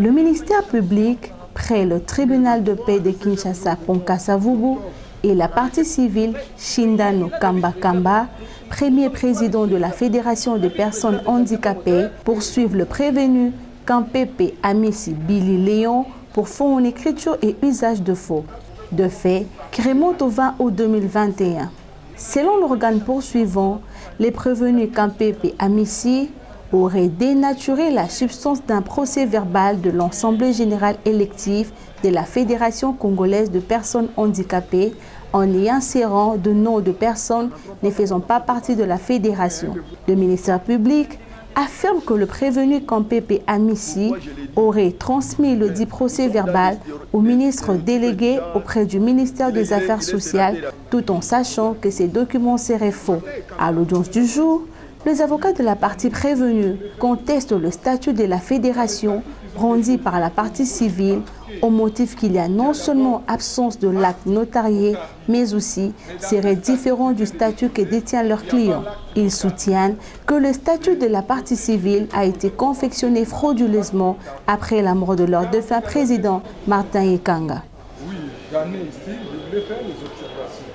Le ministère public, près le tribunal de paix de Kinshasa Ponkasavubu et la partie civile Shindano Kamba Kamba, premier président de la Fédération des personnes handicapées, poursuivent le prévenu Kampepe Amissi Billy Léon pour faux en écriture et usage de faux. De fait, qui remonte au 20 août 2021. Selon l'organe poursuivant, les prévenus Kampepe Amissi aurait dénaturé la substance d'un procès verbal de l'Assemblée générale élective de la Fédération congolaise de personnes handicapées en y insérant de noms de personnes ne faisant pas partie de la fédération. Le ministère public affirme que le prévenu Kampepe Amissi aurait transmis le dit procès verbal au ministre délégué auprès du ministère des Affaires sociales, tout en sachant que ces documents seraient faux. À l'audience du jour, les avocats de la partie prévenue contestent le statut de la fédération brandi par la partie civile au motif qu'il y a non seulement absence de l'acte notarié, mais aussi serait différent du statut que détient leur client. Ils soutiennent que le statut de la partie civile a été confectionné frauduleusement après la mort de leur défunt président Martin Ekanga. Oui, j'en ai ici, je voulais faire les observations.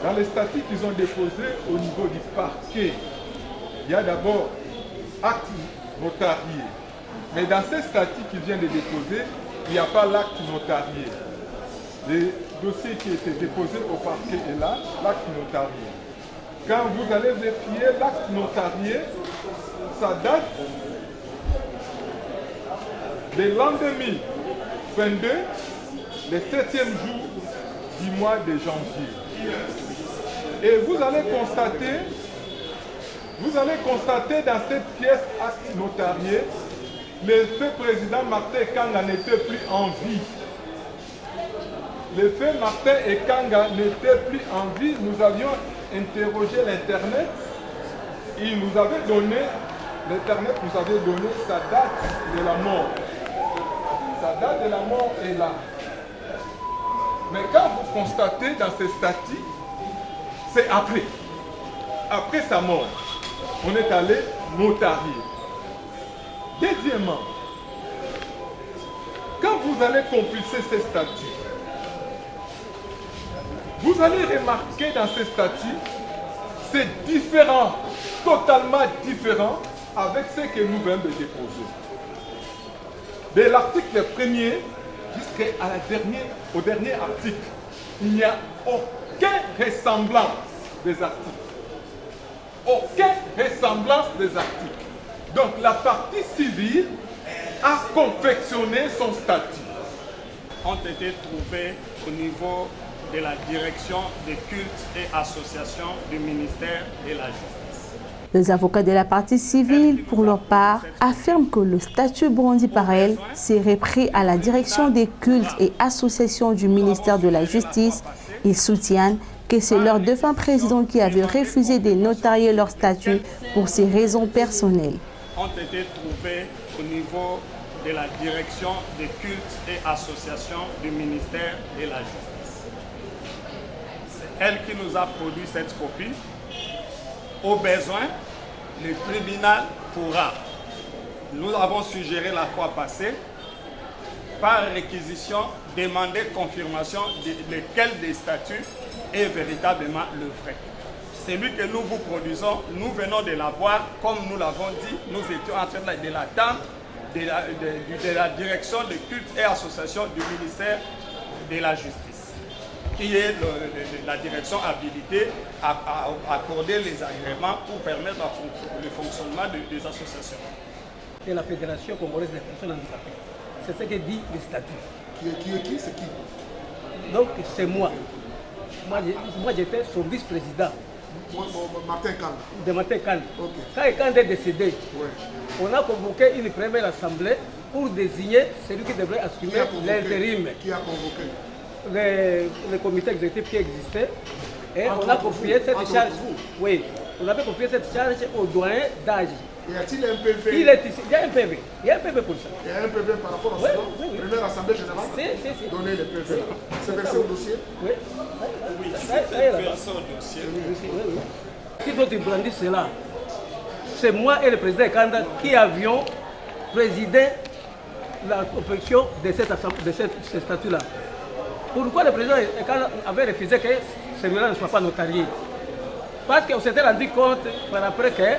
Dans les statuts qu'ils ont déposés au niveau du parquet, il y a d'abord acte notarié. Mais dans ces statuts qu'il vient de déposer, il n'y a pas l'acte notarié. Le dossier qui était déposé au parquet est là, l'acte notarié. Quand vous allez vérifier l'acte notarié, ça date de l'an 2022, le 7e jour du mois de janvier. Et vous allez constater dans cette pièce acte notarié, le feu président Martin Ekanga n'était plus en vie. Le feu Martin Ekanga n'était plus en vie. Nous avions interrogé l'Internet. Il nous avait donné, l'Internet nous avait donné sa date de la mort. Sa date de la mort est là. Mais quand vous constatez dans ces statuts, c'est après. Après sa mort, on est allé notarier. Deuxièmement, quand vous allez compulser ces statuts, vous allez remarquer dans ces statuts, c'est différent, totalement différent avec ce que nous venons de déposer. De l'article 1er jusqu'au dernier article, il n'y a aucune ressemblance des articles. Aucune ressemblance des articles. Donc la partie civile a confectionné son statut. Ont été trouvés au niveau de la direction des cultes et associations du ministère de la Justice. Les avocats de la partie civile, pour leur part, affirment que le statut brandi par elle serait pris à la direction des cultes et associations du ministère de la Justice. Ils soutiennent que c'est leur défunt président qui avait refusé de notarier leur statut pour ses raisons personnelles. Ont été trouvés au niveau de la direction des cultes et associations du ministère de la Justice. C'est elle qui nous a produit cette copie. Au besoin, le tribunal pourra, nous avons suggéré la fois passée, par réquisition, demander confirmation de lequel des statuts est véritablement le vrai. Celui que nous vous produisons, nous venons de l'avoir, comme nous l'avons dit, nous étions en train de l'attendre de la direction des cultes et associations du ministère de la Justice, qui est la direction habilitée à accorder les agréments pour permettre le fonctionnement des associations. Et la Fédération congolaise des personnes handicapées. C'est ce que dit le statut. Qui c'est qui? Donc c'est moi. Moi j'étais son vice-président. Martin Kanga. De Martin Kanga. Okay. Quand Kanga est décédé, ouais, on a convoqué une première assemblée pour désigner celui qui devrait assumer l'intérim. Qui a convoqué? Le comité exécutif qui existait. Et on a confié cette charge. Oui, on avait confié cette charge au doyen d'âge. Y a-t-il un PV? Il y a un PV. Il y a un PV pour ça. Il y a un PV par rapport à oui, ça? Oui. Première assemblée générale? Si. Donner le PV. C'est versé au dossier? Oui. Oui, c'est versé au dossier. Oui. Si d'autres brandissent cela, c'est moi et le président Kanda qui avions présidé la confection de ce statut-là. Pourquoi le président avait refusé que celui-là ne soit pas notarié? Parce qu'on s'était rendu compte par après que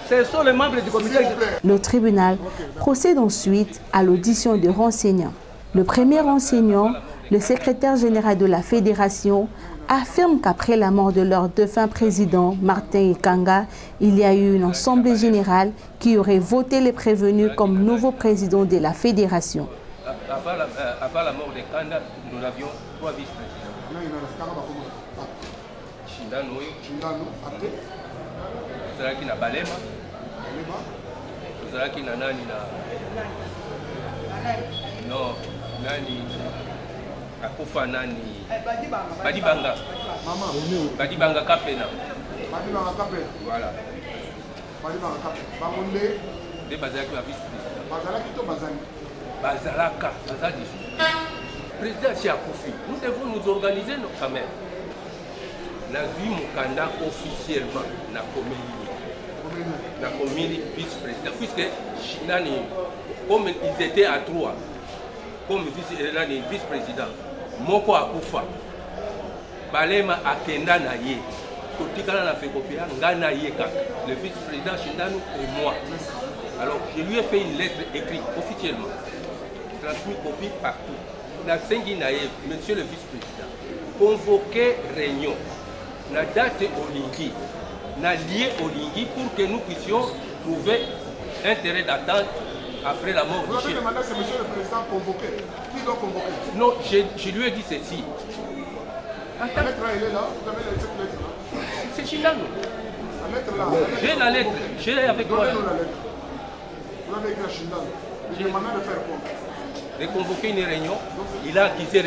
ce sont les membres du comité. Le tribunal procède ensuite à l'audition des renseignants. Le premier renseignant, le secrétaire général de la fédération, affirme qu'après la mort de leur défunt président, Martin Ikanga, il y a eu une assemblée générale qui aurait voté les prévenus comme nouveaux présidents de la fédération. Avant la mort de Kanda, nous avions 3 vice-présidents. Shindano, Zalaki na Balema, Zalaki na nani na non nani akufa nani Badibanga Kapena. Voilà. Badibanga Kapena. Bamonde de Bazalaki la vice-président. Bazalaki to Bazali. Bazalaka, Bazali. Président Chiakufi, nous devons nous organiser quand même. La vie Mukanda officiellement na commune vice-président, puisque Nani, comme ils étaient à 3, comme vice-président, Moko Akufa, Balema Akenda Naye, Kotikana na Fekopia, Ngana Yeka, le vice-président Shindano et moi. Alors je lui ai fait une lettre écrite officiellement, transmis copie partout. La Sengi Naye, monsieur le vice-président, convoqué réunion. La date Olingi, la lié Olingi pour que nous puissions trouver intérêt d'attendre après la mort du chef. Vous avez demandé à ce monsieur le président convoqué. Qui doit convoquer? Non, je lui ai dit ceci. Attends. La lettre là, elle est là. Vous avez cette lettre là? C'est Shindano. La lettre là. J'ai la lettre. J'ai avec moi. Donnez-nous la lettre. Vous l'avez écrit à Shindano. J'ai demandé de faire quoi? De convoquer une réunion. Il a accusé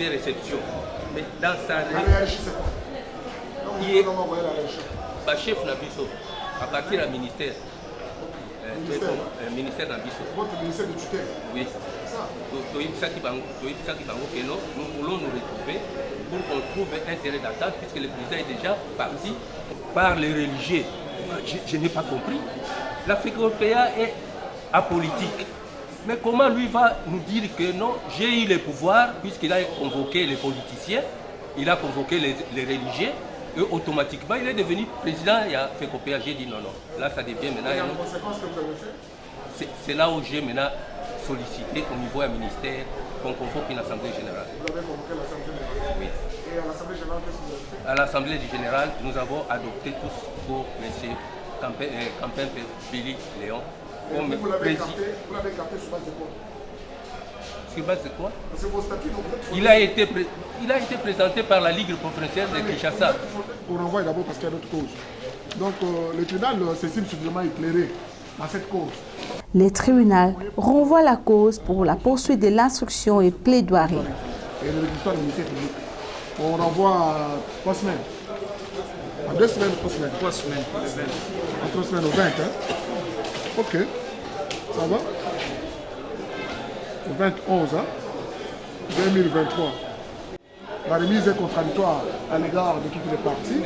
réception. Mais dans sa réaction, il est chef Nabiso, à partir du ministère. Ministère Nabiso. Votre ministère de tutelle? Oui. Nous voulons nous retrouver pour qu'on trouve intérêt d'attente, puisque le président est déjà parti par les religieux. Je n'ai pas compris. L'Afrique européenne est apolitique. Mais comment lui va nous dire que non, j'ai eu le pouvoir, puisqu'il a convoqué les politiciens, il a convoqué les religieux, et automatiquement il est devenu président et a fait copier. J'ai dit non, non, là ça devient maintenant... Et la conséquence que vous avez fait? C'est là où j'ai maintenant sollicité au niveau du ministère qu'on convoque une assemblée générale. Vous avez convoqué l'assemblée générale? Oui. Et à l'assemblée générale, qu'est-ce que vous avez fait? À l'assemblée générale, nous avons adopté tous pour M. Campin Billy Léon. Vous l'avez écarté sur base de quoi? Sur base de quoi? C'est vos statuts, donc il a été présenté par la Ligue provinciale de Kinshasa. On renvoie d'abord parce qu'il y a d'autres causes. Donc le tribunal s'estime suffisamment éclairé à cette cause. Le tribunal renvoie la cause pour la poursuite de l'instruction et plaidoirie. Et le réquisitoire du ministère public. On renvoie à 3 semaines. À 2 semaines, 3 semaines. 3 semaines, à 3 semaines au 20. Hein? Ok, ça va? Le 21 hein? 2023. La remise est contradictoire à l'égard de toutes les parties.